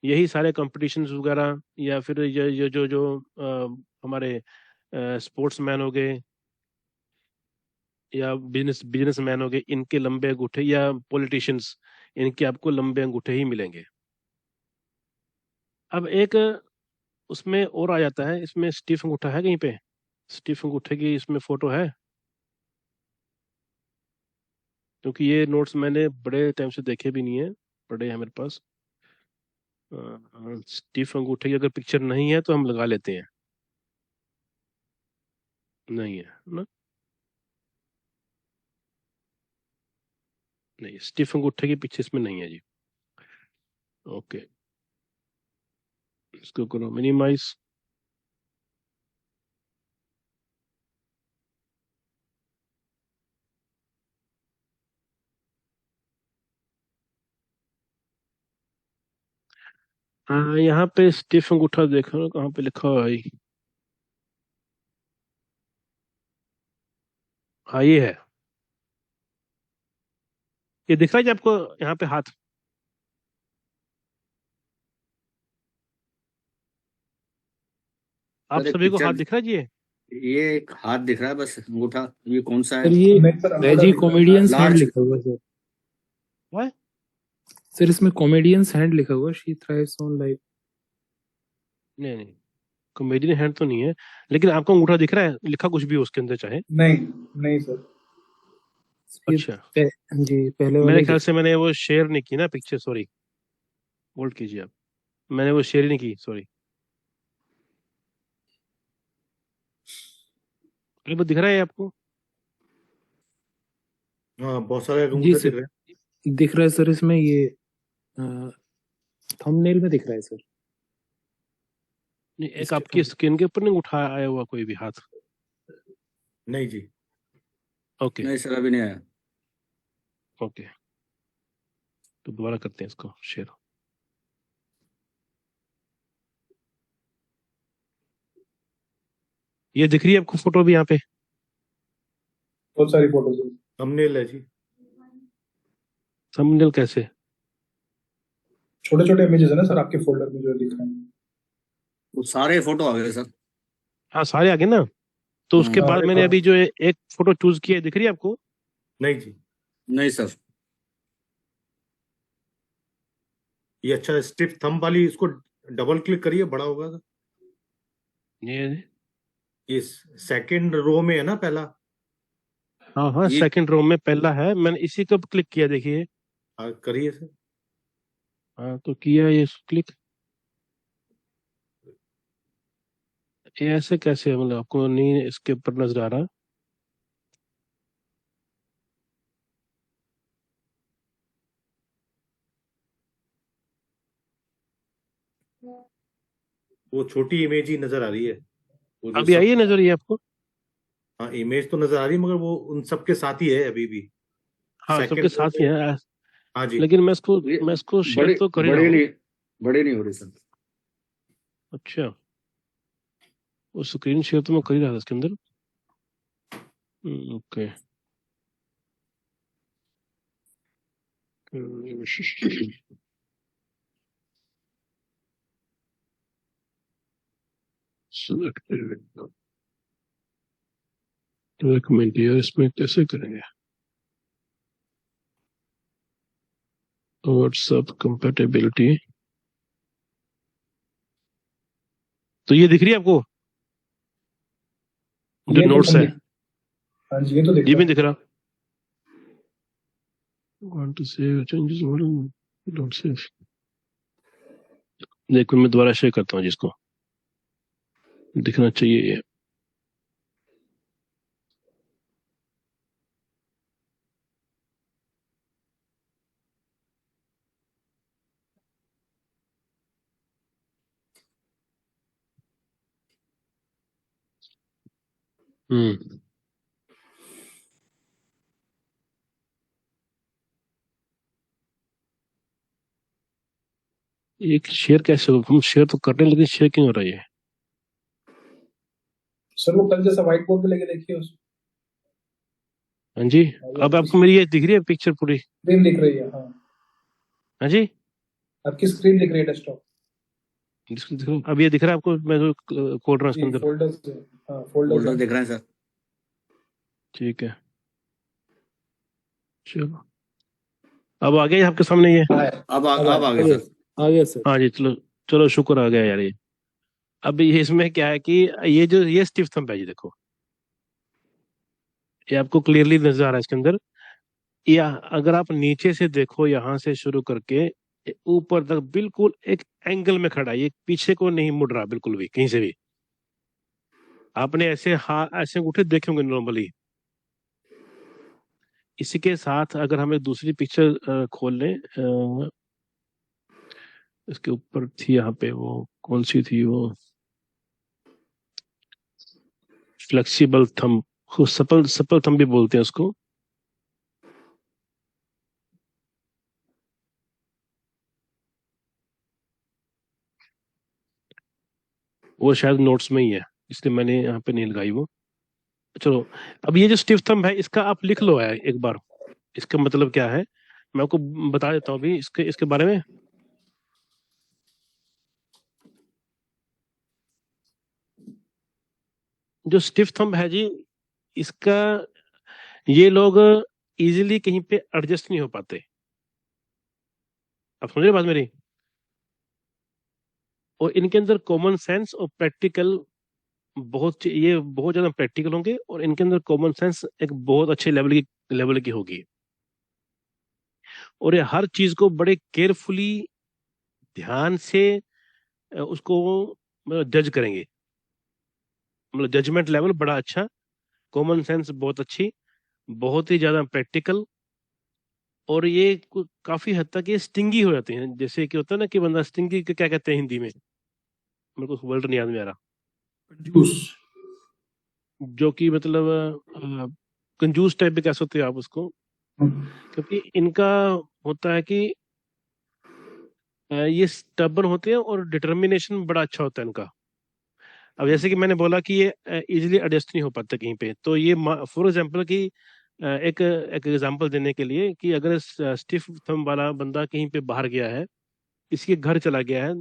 यही सारे कंपटीशंस वगैरह, या फिर ये जो जो हमारे स्पोर्ट्समैन हो गए या बिजनेसमैन हो गए, इनके लंबे अंगूठे, या पॉलिटिशियंस, इनके आपको लंबे अंगूठे ही मिलेंगे। अब एक उसमें और आ जाता है, इसमें स्टीफ अंगूठा है कहीं पे? स्टीफ अंगूठे की इसमें फोटो है? क्योंकि ये नोट्स मैंने बड़े टाइम से देखे भी नहीं है, पड़े हैं मेरे पास। स्टीफ अंगूठे की अगर पिक्चर नहीं है तो हम लगा लेते हैं। नहीं है ना? नहीं, स्टीफ अंगूठे की पिक्चर इसमें नहीं है जी। ओके, इसको करो मिनिमाइज। हाँ, यहाँ पे स्टीफ अंगूठा देखो कहाँ पे लिखा हुआ है भाई। हाँ, ये है। ये दिख रहा है जी आपको यहाँ पे हाथ? आप सर एक सभी को हाथ पिक्चर, दिख रहा है जी ये? ये एक हाथ दिख रहा है बस, अंगूठा। ये कौन सा है? सर ये नहीं सर, अंगूठा मैजी दिख रहा है। Comedians hand large. लिखा हुआ है सर। है? सर इसमें कॉमेडियंस हैंड लिखा हुआ है, शी थ्राइव्स ऑन लाइफ। नहीं नहीं, कॉमेडियन हैंड तो नहीं है, लेकिन आपको अंगूठा दिख रहा है लिखा कुछ भी हो उसके अंदर चाहे? नहीं नहीं सर। अच्छा, जी पहले मेरे वाले ख्याल दिख। से मैंने वो शेयर नहीं की ना पिक्चर, सॉरी। होल्ड कीजिए आप, मैंने वो शेयर ही नहीं की, सॉरी। अरे वो दिख रहा है आपको? हाँ, बहुत सारे जी अंगूठे सर दिख रहे हैं। दिख रहा है सर, इसमें ये थंबनेल में दिख रहा है सर। नहीं, एक आपकी स्टीफन। स्क्रीन के ऊपर नहीं उठा आया हुआ कोई भी हाथ? नहीं जी। ओके। नहीं सर, अभी नहीं आया। ओके, तो दोबारा करते हैं इसको शेयर। ये दिख रही है आपको फोटो भी यहाँ पे? बहुत सारी फोटोज है। थंबनेल है जी। थंबनेल कैसे? छोटे छोटे इमेजेस है ना सर आपके फोल्डर में जो दिख रहे हैं। वो सारे फोटो आ गए सर। हाँ, सारे आगे ना। तो उसके बाद अरे मैंने हाँ। अभी जो एक फोटो चूज की है, दिख रही है आपको? नहीं जी। नहीं सर। ये अच्छा स्टिफ थंब वाली, इसको डबल क्लिक करिए, बड़ा होगा। ये, ये सेकंड रो में है ना पहला? हाँ हाँ, ये सेकंड रो में पहला है, मैंने इसी को क्लिक किया, देखिए। हाँ, करिए सर। हाँ, तो किया ये क्लिक। ये ऐसे कैसे, मतलब आपको नहीं इसके ऊपर नजर आ रहा? वो छोटी इमेज ही नजर आ रही है, वो जो अभी आई सब। है नजर ये आपको? हाँ, इमेज तो नजर आ रही है, मगर वो उन सब के साथ ही है अभी भी। हाँ, सबके सेकंड रो साथ ही में। है। हाँ जी। लेकिन ये मैं इसको शेयर बड़े तो कर ही रहा बड़े हूँ। नहीं, बड़े नहीं हो रहे सर। अच्छा, वो स्क्रीन शेयर तो मैं कर ही रहा था इसके अंदर। ओके। एक मिनट यार, इसमें कैसे करेंगे? व्हाट्सएप कंपेटेबिलिटी, तो ये दिख रही है आपको जो ये तो नोट्स सब है? दिख। हाँ जी, ये तो दिख ये रहा भी है। दिख रहा? want to save changes model, don't save। देखो, मैं दोबारा शेयर करता हूँ जिसको दिखना चाहिए ये। हम्म। एक शेयर कैसे हो? हम शेयर तो कर रहे हैं, लेकिन शेयर क्यों हो रहा है ये? सर वो कल जैसा व्हाइट बोर्ड पे लेके देखिए उसको। हाँ जी। अब आपको मेरी ये दिख रही है पिक्चर पूरी? स्क्रीन दिख रही है, हाँ। हाँ जी। आपकी स्क्रीन दिख रही है, डेस्कटॉप। अब ये दिख रहा है आपको, मैं जो खोल रहा हूँ इसके जी अंदर? फोल्डर्स, हाँ फोल्डर्स फोल्डर हैं। दिख रहे हैं सर। ठीक है, चलो अब आ गया आपके सामने ये। हाँ, अब अब आ आया। गया सर। आ गया सर। हाँ जी, चलो चलो, शुक्र आ गया यार ये। अब ये इसमें क्या है कि ये जो ये स्टिफ थंब है जी, देखो ये आपको क्लियरली नजर आ रहा है इसके अंदर। या अगर आप नीचे से देखो, यहाँ से शुरू करके ऊपर तक बिल्कुल एक एंगल में खड़ा है, ये पीछे को नहीं मुड़ रहा बिल्कुल भी, कहीं से भी। आपने ऐसे ऐसे अंगूठे देखे होंगे नॉर्मली। इसी के साथ अगर हम एक दूसरी पिक्चर खोल लें, इसके ऊपर थी यहाँ पे, वो कौन सी थी वो, flexible thumb, supple supple thumb भी बोलते हैं उसको। वो शायद नोट्स में ही है, इसलिए मैंने यहाँ पे नहीं लगाई वो। चलो, अब ये जो स्टिफ थंब है इसका आप लिख लो है एक बार, इसका मतलब क्या है मैं आपको बता देता हूँ अभी इसके इसके बारे में। जो स्टिफ थंब है जी, इसका ये लोग इजीली कहीं पे एडजस्ट नहीं हो पाते। आप समझ रहे हो बात मेरी? और इनके अंदर कॉमन सेंस और प्रैक्टिकल ये बहुत ज्यादा प्रैक्टिकल होंगे, और इनके अंदर कॉमन सेंस एक बहुत अच्छे लेवल की होगी। और ये हर चीज को बड़े केयरफुली, ध्यान से उसको जज करेंगे। मतलब जजमेंट लेवल बड़ा अच्छा, कॉमन सेंस बहुत अच्छी, बहुत ही ज्यादा प्रैक्टिकल। और ये काफी हद तक ये स्टिंगी हो जाते हैं। जैसे कि होता है ना कि बंदा स्टिंगी क्या कहते हैं हिंदी में, मेरे को वर्ड नहीं याद में आ रहा। कंजूस। जो कि मतलब कंजूस टाइप भी कह सकते हो आप उसको। क्योंकि इनका होता है कि ये स्टबर्न होते हैं और डिटर्मिनेशन बड़ा अच्छा होता है इनका। अब जैसे कि मैंने बोला कि ये इजीली एडजस्ट नहीं हो पाते कहीं पे, तो ये फॉर एग्जांपल कि एक एक एग्जांपल देने के लिए कि अगर स्टिफ थंब वाला बंदा कहीं पे बाहर गया है, किसी के घर चला गया है,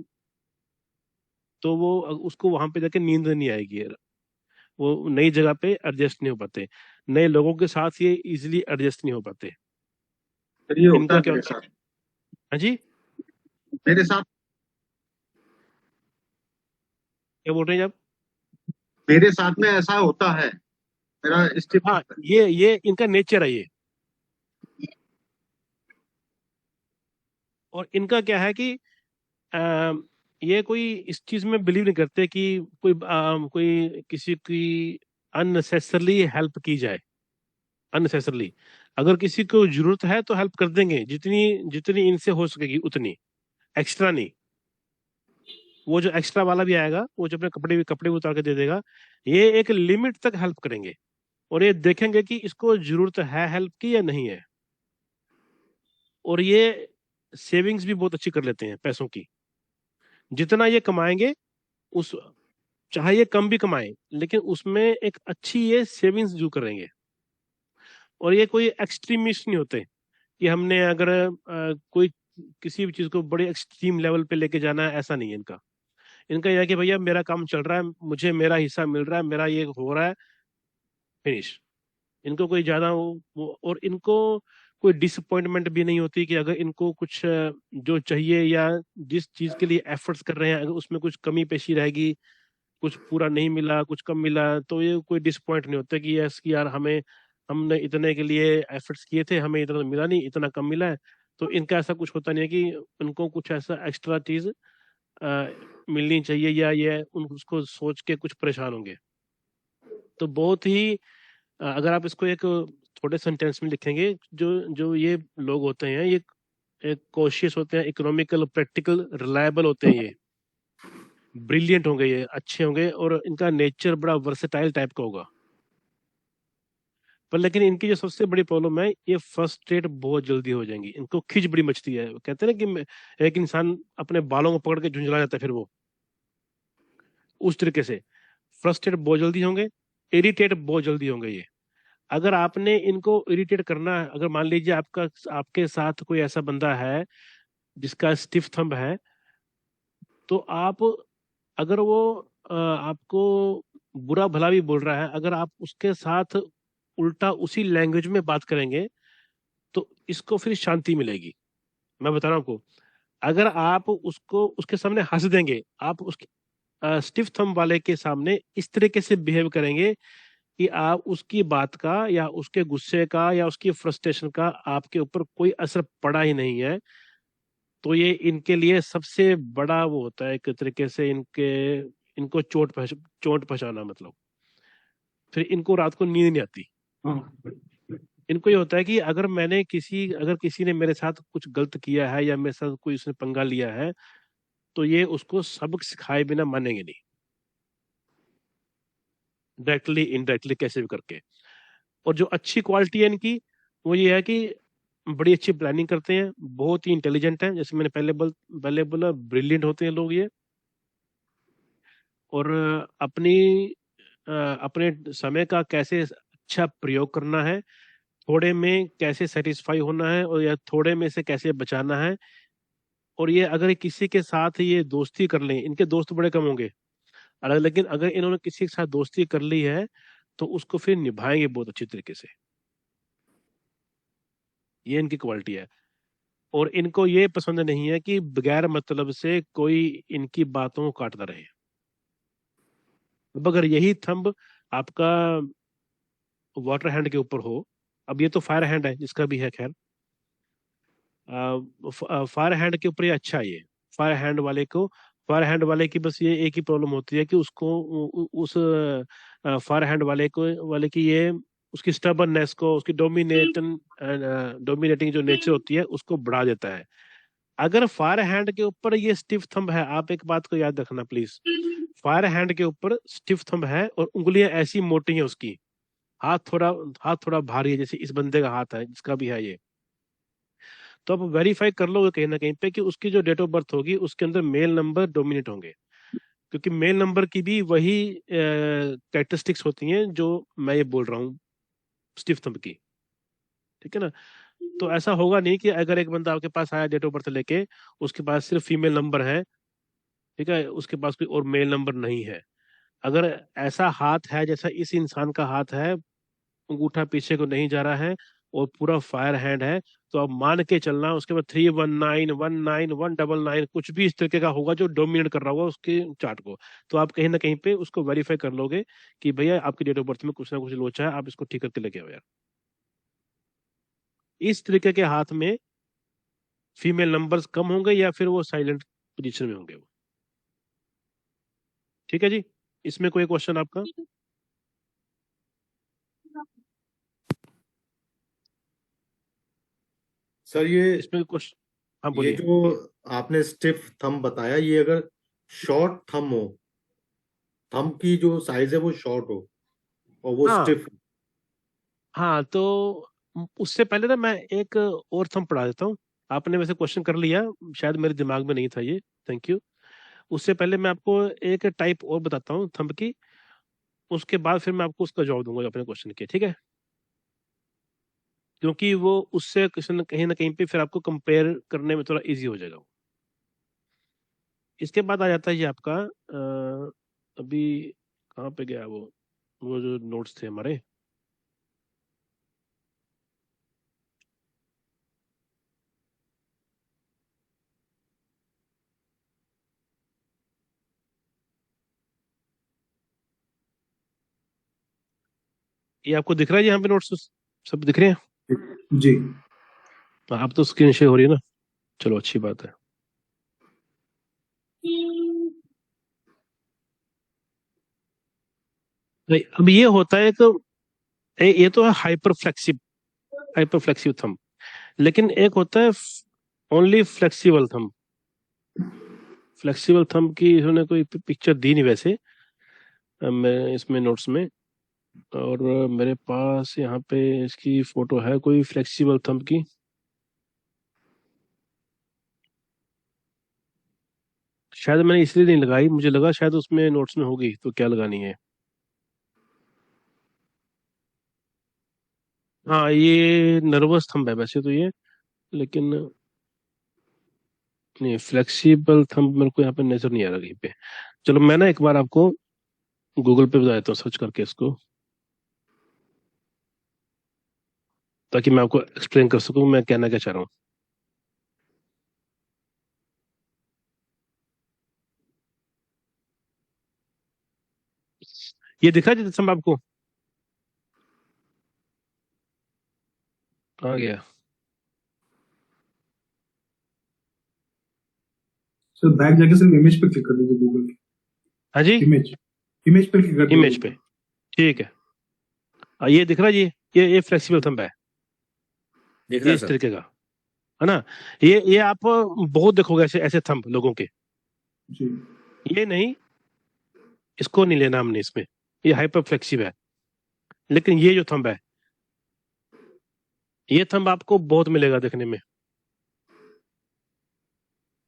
तो वो उसको वहां पे जाके नींद नहीं आएगी। वो नई जगह पे एडजस्ट नहीं हो पाते, नए लोगों के साथ ये इजीली एडजस्ट नहीं हो पाते। सर ये होता इनका है क्या मेरे होता है? साथ। हाँ जी, मेरे साथ क्या बोल रहे हैं आप? मेरे साथ में ऐसा होता है। मेरा स्टिफ हाँ, ये इनका नेचर है ये। और इनका क्या है कि अ, ये कोई इस चीज में बिलीव नहीं करते कि कोई किसी की अननेसेसरली हेल्प की जाए। अननेसेसरली, अगर किसी को जरूरत है तो हेल्प कर देंगे, जितनी जितनी इनसे हो सकेगी उतनी, एक्स्ट्रा नहीं। वो जो एक्स्ट्रा वाला भी आएगा, वो जो अपने कपड़े भी उतार के दे देगा, ये एक लिमिट तक हेल्प करेंगे। और ये देखेंगे कि इसको जरूरत है हेल्प की या नहीं है। और ये सेविंग्स भी बहुत अच्छी कर लेते हैं पैसों की। जितना ये कमाएंगे, उस चाहे ये कम भी कमाए, लेकिन उसमें एक अच्छी ये सेविंग्स जो करेंगे। और ये कोई एक्सट्रीमिस्ट नहीं होते कि हमने अगर कोई किसी भी चीज को बड़े एक्सट्रीम लेवल पे लेके जाना है, ऐसा नहीं है इनका। इनका यह है कि भैया मेरा काम चल रहा है, मुझे मेरा हिस्सा मिल रहा है, मेरा ये हो रहा है, फिनिश। इनको कोई ज्यादा और इनको कोई डिसअपॉइंटमेंट भी नहीं होती कि अगर इनको कुछ जो चाहिए या जिस चीज के लिए एफर्ट्स कर रहे हैं, अगर उसमें कुछ कमी पेशी रहेगी, कुछ पूरा नहीं मिला, कुछ कम मिला, तो ये कोई डिसअपॉइंट नहीं होता कि यस कि यार हमें, हमने इतने के लिए एफर्ट्स किए थे, हमें इतना तो मिला नहीं, इतना कम मिला है। तो इनका ऐसा कुछ होता नहीं है कि उनको कुछ ऐसा एक्स्ट्रा चीज मिलनी चाहिए, या ये उन उसको सोच के कुछ परेशान होंगे। तो बहुत ही अगर आप इसको एक छोटे सेंटेंस में लिखेंगे, जो जो ये लोग होते हैं, ये एक कॉशियस होते हैं, इकोनॉमिकल, प्रैक्टिकल, रिलायबल होते हैं, ये ब्रिलियंट होंगे, ये अच्छे होंगे, और इनका नेचर बड़ा वर्सेटाइल टाइप का होगा। पर लेकिन इनकी जो सबसे बड़ी प्रॉब्लम है, ये फ्रस्ट्रेट बहुत जल्दी हो जाएंगी, इनको खिच बड़ी मचती है। कहते हैं ना कि एक इंसान अपने बालों को पकड़ के झुंझला जाता है, फिर वो उस तरीके से फ्रस्ट्रेट बहुत जल्दी होंगे, इरिटेट बहुत जल्दी होंगे ये। अगर आपने इनको इरिटेट करना है, अगर मान लीजिए आपके साथ कोई ऐसा बंदा है जिसका स्टिफ थंब है, तो आप, अगर वो आपको बुरा भला भी बोल रहा है, अगर आप उसके साथ उल्टा उसी लैंग्वेज में बात करेंगे तो इसको फिर शांति मिलेगी। मैं बता रहा हूँ आपको, अगर आप उसको उसके सामने हंस देंगे, आप उसके स्टिफ थंब वाले के सामने इस तरीके से बिहेव करेंगे कि आप उसकी बात का या उसके गुस्से का या उसकी फ्रस्ट्रेशन का आपके ऊपर कोई असर पड़ा ही नहीं है, तो ये इनके लिए सबसे बड़ा वो होता है एक तरीके से इनको चोट पहुंचाना, मतलब फिर इनको रात को नींद नहीं आती। इनको ये होता है कि अगर किसी ने मेरे साथ कुछ गलत किया है या मेरे साथ कोई उसने पंगा लिया है, तो ये उसको सबक सिखाए बिना मानेंगे नहीं, डायरेक्टली इनडायरेक्टली कैसे भी करके। और जो अच्छी क्वालिटी है इनकी, वो ये है कि बड़ी अच्छी प्लानिंग करते हैं, बहुत ही इंटेलिजेंट है, जैसे मैंने पहले बोला ब्रिलियंट होते हैं लोग ये। और अपने समय का कैसे अच्छा प्रयोग करना है, थोड़े में कैसे सेटिस्फाई होना है और या थोड़े में से कैसे बचाना है। और ये अगर किसी के साथ ये दोस्ती कर लें, इनके दोस्त बड़े कम होंगे अलग, लेकिन अगर इन्होंने किसी के साथ दोस्ती कर ली है तो उसको फिर निभाएंगे बहुत अच्छी तरीके से। ये इनकी क्वालिटी है। और इनको ये पसंद नहीं है कि बगैर मतलब से कोई इनकी बातों को काटता रहे। अब अगर यही थंब आपका वाटर हैंड के ऊपर हो, अब ये तो फायर हैंड है जिसका भी है, खैर फायर हैंड के ऊपर ये अच्छा है ये। फायर हैंड वाले को फायर हैंड वाले की बस ये एक ही प्रॉब्लम होती है कि उसको उस फायर हैंड वाले की ये उसकी स्टबर्ननेस को, उसकी डोमिनेटिंग जो नेचर होती है उसको बढ़ा देता है। अगर फायर हैंड के ऊपर ये स्टिफ थंब है, आप एक बात को याद रखना प्लीज, फायर हैंड के ऊपर स्टिफ थंब है और उंगलियां ऐसी मोटी हैं उसकी, हाथ थोड़ा भारी है, जैसे इस बंदे का हाथ है जिसका भी है ये, तो आप वेरीफाई कर लोगे कहीं ना कहीं पे कि उसकी जो डेट ऑफ बर्थ होगी उसके अंदर मेल नंबर डोमिनेट होंगे, क्योंकि मेल नंबर की भी वही कैरेक्टरिस्टिक्स होती हैं जो मैं ये बोल रहा हूँ स्टिफ थंब की। ठीक है ना? तो ऐसा होगा नहीं कि अगर एक बंदा आपके पास आया डेट ऑफ बर्थ लेके, उसके पास सिर्फ फीमेल नंबर है, ठीक है, उसके पास कोई और मेल नंबर नहीं है। अगर ऐसा हाथ है जैसा इस इंसान का हाथ है, अंगूठा पीछे को नहीं जा रहा है और पूरा फायर हैंड है, तो आप मान के चलना उसके बाद 319 191 कुछ भी इस तरीके का होगा जो डोमिनेट कर रहा होगा उसके चार्ट को। तो आप कहीं ना कहीं पे उसको वेरीफाई कर लोगे कि भैया आपकी डेट ऑफ बर्थ में कुछ ना कुछ लोचा है, आप इसको ठीक करके लेके आओ यार। इस तरीके के हाथ में फीमेल नंबर्स कम होंगे या फिर वो साइलेंट पोजीशन में होंगे वो। ठीक है जी, इसमें कोई क्वेश्चन आपका? सर ये इसमें क्वेश्चन, हाँ ये बोलिए। जो आपने स्टिफ थंब बताया, ये अगर शॉर्ट थंब हो, थंब की जो साइज है वो शॉर्ट हो और वो हाँ स्टिफ, हाँ, तो उससे पहले ना मैं एक और थंब पढ़ा देता हूँ। आपने वैसे क्वेश्चन कर लिया, शायद मेरे दिमाग में नहीं था ये, थैंक यू। उससे पहले मैं आपको एक टाइप और बताता हूँ थंब की, उसके बाद फिर मैं आपको उसका जवाब दूंगा अपने क्वेश्चन के, ठीक है? क्योंकि वो उससे कहीं ना कहीं पे फिर आपको कंपेयर करने में थोड़ा इजी हो जाएगा वो। इसके बाद आ जाता है ये आपका अभी कहाँ पे गया वो जो नोट्स थे हमारे। ये आपको दिख रहा है यहाँ पे नोट्स सब दिख रहे हैं? जी। आप तो स्क्रीन शेयर हो रही है ना, चलो अच्छी बात है। नहीं, अब ये होता है कि ये तो है हाइपर फ्लेक्सिव थंब, लेकिन एक होता है only flexible thumb. Flexible thumb की इन्होंने कोई पिक्चर दी नहीं वैसे मैं इसमें नोट्स में, और मेरे पास यहाँ पे इसकी फोटो है कोई फ्लेक्सिबल थंब की। शायद मैंने इसलिए नहीं लगाई, मुझे लगा शायद उसमें नोट्स में होगी, तो क्या लगानी है। हाँ, ये नर्वस थंब है वैसे तो ये, लेकिन नहीं, फ्लेक्सिबल थंब मेरे को यहाँ पे नजर नहीं आ रहा कहीं पे। चलो मैं ना एक बार आपको गूगल पे बता देता हूँ सर्च करके इसको, ताकि मैं आपको एक्सप्लेन कर सकूँ मैं कहना क्या चाह रहा हूँ। ये दिख रहा है थंब आपको? आ गया। सर बैक जाके सिर्फ इमेज पे क्लिक कर दीजिए, गूगल की हाँ जी, इमेज, इमेज पे क्लिक कर दीजिए इमेज पे, ठीक है। ये दिख रहा है जी, ये फ्लेक्सिबल थंब है, दिख रहा ये है इस सर? तरीके का है ना। ये आप बहुत देखोगे ऐसे ऐसे थंब लोगों के। जी। ये नहीं, इसको नहीं लेना हमने इसमें, ये हाइपर फ्लेक्सिव है। लेकिन ये जो थंब है, ये थंब आपको बहुत मिलेगा देखने में।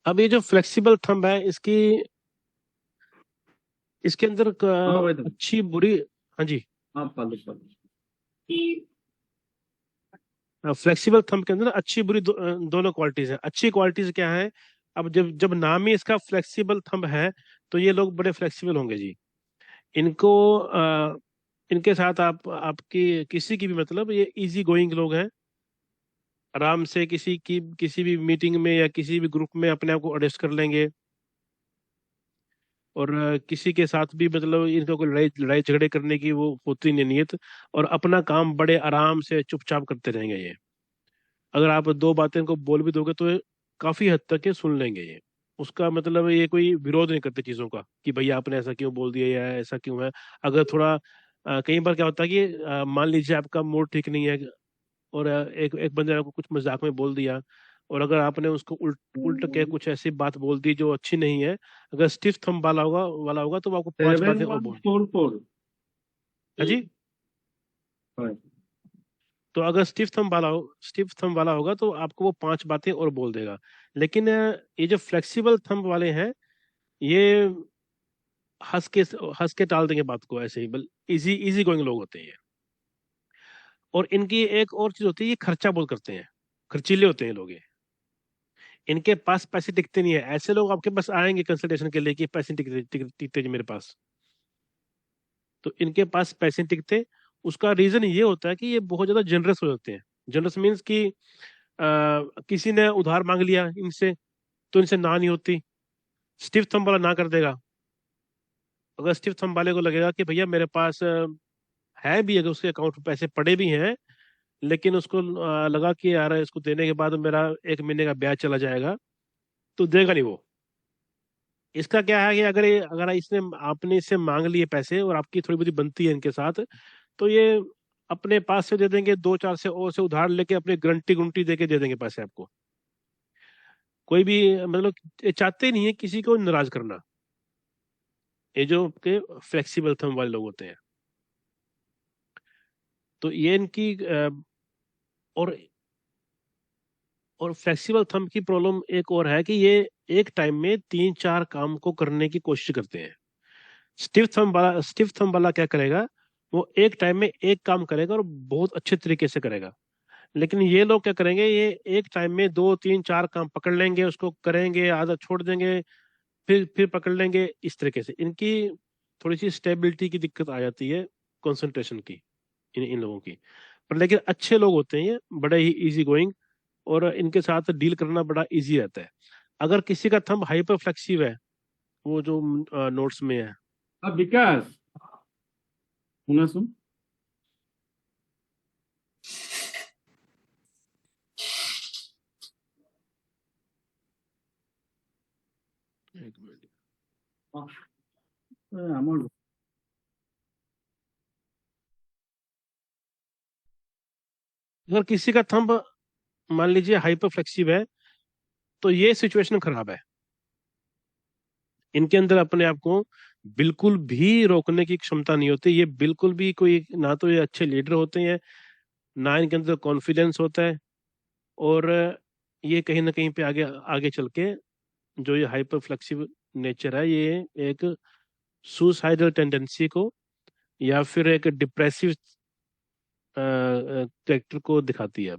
अब ये जो फ्लेक्सिबल थंब है, इसकी इसके अंदर हाँ भाई, तो अच्छी बुरी। हाँ जी, हाँ पालो पालो। फ्लेक्सिबल थंब के अंदर ना अच्छी बुरी दोनों क्वालिटीज है। अच्छी क्वालिटीज क्या है, अब जब जब नाम ही इसका फ्लेक्सिबल थंब है, तो ये लोग बड़े फ्लेक्सिबल होंगे जी। इनको इनके साथ आप आपकी किसी की भी मतलब ये इजी गोइंग लोग हैं, आराम से किसी भी मीटिंग में या किसी भी ग्रुप में अपने आप को एडजस्ट कर लेंगे। और किसी के साथ भी मतलब इनका कोई लड़ाई लड़ाई झगड़े करने की वो होती नहीं नीयत। और अपना काम बड़े आराम से चुपचाप करते रहेंगे ये। अगर आप दो बातें इनको बोल भी दोगे तो ये काफी हद तक ये सुन लेंगे ये। उसका मतलब ये कोई विरोध नहीं करते चीजों का कि भैया आपने ऐसा क्यों बोल दिया या ऐसा क्यों है। अगर थोड़ा कई बार क्या होता है कि मान लीजिए आपका मूड ठीक नहीं है, और एक एक बंदे ने आपको कुछ मजाक में बोल दिया, और अगर आपने उसको उल्ट उल्ट के कुछ ऐसी बात बोल दी जो अच्छी नहीं है, अगर स्टिफ थंब वाला होगा तो वो आपको पांच बातें सेवन और वन बोल। फोर फोर हाँ जी। तो अगर स्टिफ थंब वाला होगा तो आपको वो पांच बातें और बोल देगा। लेकिन ये जो फ्लेक्सिबल थंब वाले हैं, ये हंस के हंस के टाल देंगे बात को ऐसे ही, बल इजी इजी गोइंग लोग होते हैं ये। और इनकी एक और चीज होती है, ये खर्चा बहुत करते हैं, खर्चीले होते हैं लोग ये। इनके पास पैसे टिकते नहीं है। ऐसे लोग आपके पास आएंगे कंसल्टेशन के लिए कि पैसे टिकते जी मेरे पास, तो इनके पास पैसे टिकते। उसका रीजन ये होता है कि ये बहुत ज्यादा जनरस हो जाते हैं। जनरस मीन्स कि किसी ने उधार मांग लिया इनसे, तो इनसे ना नहीं होती, स्टिफ थंब वाला ना कर देगा। अगर स्टिफ थंब वाले को लगेगा कि भैया मेरे पास है भी, अगर उसके अकाउंट में पैसे पड़े भी हैं, लेकिन उसको लगा कि यार इसको देने के बाद मेरा एक महीने का ब्याज चला जाएगा, तो देगा नहीं वो। इसका क्या है कि अगर इसने आपने इससे मांग लिए पैसे और आपकी थोड़ी बहुती बनती है इनके साथ, तो ये अपने पास से दे देंगे, दो चार से और से उधार लेके अपनी गारंटी गुंटी दे के दे देंगे पैसे आपको। कोई भी मतलब ये चाहते ही नहीं है किसी को नाराज करना, ये जो के फ्लेक्सिबल थंब वाले लोग होते हैं। तो ये इनकी और और फ्लेक्सिबल थंब की प्रॉब्लम एक और है कि ये एक टाइम में तीन चार काम को करने की कोशिश करते हैं। स्टिफ थंब वाला क्या करेगा, वो एक टाइम में एक काम करेगा और बहुत अच्छे तरीके से करेगा। लेकिन ये लोग क्या करेंगे, ये एक टाइम में दो तीन चार काम पकड़ लेंगे, उसको करेंगे, आधा छोड़ देंगे, फिर पकड़ लेंगे। इस तरीके से इनकी थोड़ी सी स्टेबिलिटी की दिक्कत आ जाती है, कंसंट्रेशन की, इन इन लोगों की। पर लेकिन अच्छे लोग होते हैं ये, बड़े ही इजी गोइंग, और इनके साथ डील करना बड़ा इजी रहता है। अगर किसी का थंब हाइपर फ्लेक्सिव है, वो जो नोट्स में है। अब विकास सुना सुन। एक मिनट। আমার अगर किसी का थंब मान लीजिए हाइपर फ्लेक्सिव है, तो ये सिचुएशन खराब है। इनके अंदर अपने आप को बिल्कुल भी रोकने की क्षमता नहीं होती। ये बिल्कुल भी कोई, ना तो ये अच्छे लीडर होते हैं, ना इनके अंदर कॉन्फिडेंस होता है। और ये कहीं ना कहीं पे आगे आगे चल के जो ये हाइपर फ्लेक्सिव नेचर है, ये एक सुसाइडल टेंडेंसी को या फिर एक डिप्रेसिव कैरेक्टर को दिखाती है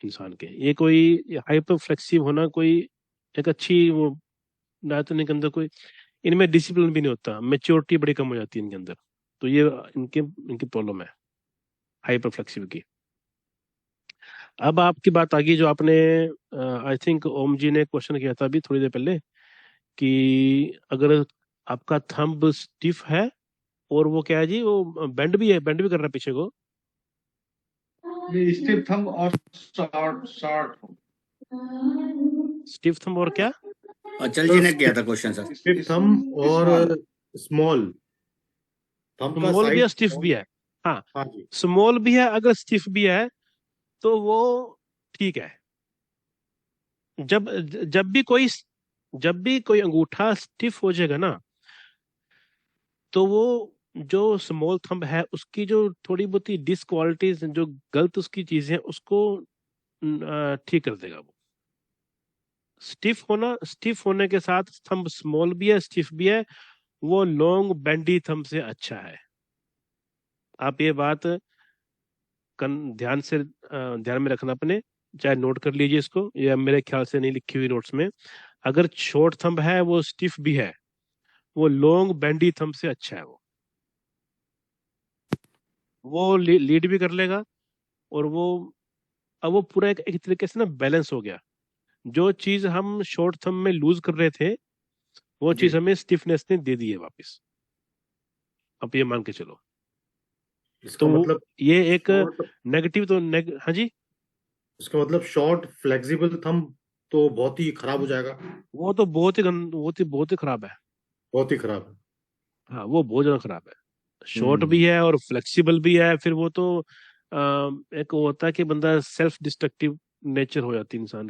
इंसान के। ये कोई हाइपर फ्लेक्सिव होना कोई एक अच्छी वो ना, तो इनके अंदर कोई, इनमें डिसिप्लिन भी नहीं होता, मेच्योरिटी बड़ी कम हो जाती है इनके अंदर। तो ये इनके इनकी प्रॉब्लम है हाइपर फ्लेक्सिबल की। अब आपकी बात आ गई जो आपने, आई थिंक ओम जी ने क्वेश्चन किया था अभी थोड़ी देर पहले, कि अगर आपका थंब स्टिफ है और वो क्या है जी, वो बेंड भी है, बेंड भी कर रहा है पीछे को। स्टिफ थंब और शॉर्ट शॉर्ट स्टिफ थंब और क्या? अचल जी ने किया था क्वेश्चन सर। स्टिफ थंब और स्मॉल थंब का स्मॉल भी है, साइज। स्टिफ भी है। हाँ, हाँ जी। स्मॉल भी है, अगर स्टिफ भी है तो वो ठीक है। जब जब भी कोई अंगूठा स्टिफ हो जाएगा ना, तो वो जो स्मॉल थंब है उसकी जो थोड़ी बहुत ही डिसक्वालिटीज, जो गलत उसकी चीजें हैं, उसको ठीक कर देगा वो। स्टिफ होने के साथ थंब स्मॉल भी है, स्टिफ भी है, वो लॉन्ग बेंडी थंब से अच्छा है। आप ये बात ध्यान में रखना अपने, चाहे नोट कर लीजिए इसको, या मेरे ख्याल से नहीं लिखी हुई नोट्स में। अगर शॉर्ट थंब है, वो स्टिफ भी है, वो लॉन्ग बेंडी थंब से अच्छा है। वो लीड भी कर लेगा, और वो अब वो पूरा एक तरीके से ना बैलेंस हो गया। जो चीज हम शॉर्ट थंब में लूज कर रहे थे, वो जी। चीज हमें स्टिफनेस ने दे दी है वापस। अब ये मान के चलो। इसका तो मतलब ये एक short- नेगेटिव तो हाँ जी, इसका मतलब शॉर्ट फ्लेक्सिबल थंब तो बहुत ही खराब हो जाएगा। वो तो बहुत ही खराब है। बहुत ही खराब है। हाँ, वो बहुत ज्यादा खराब है। शॉर्ट भी है और फ्लेक्सिबल भी है, फिर वो तो एक वो होता है कि बंदा सेल्फ डिस्ट्रक्टिव नेचर हो जाती है इंसान की।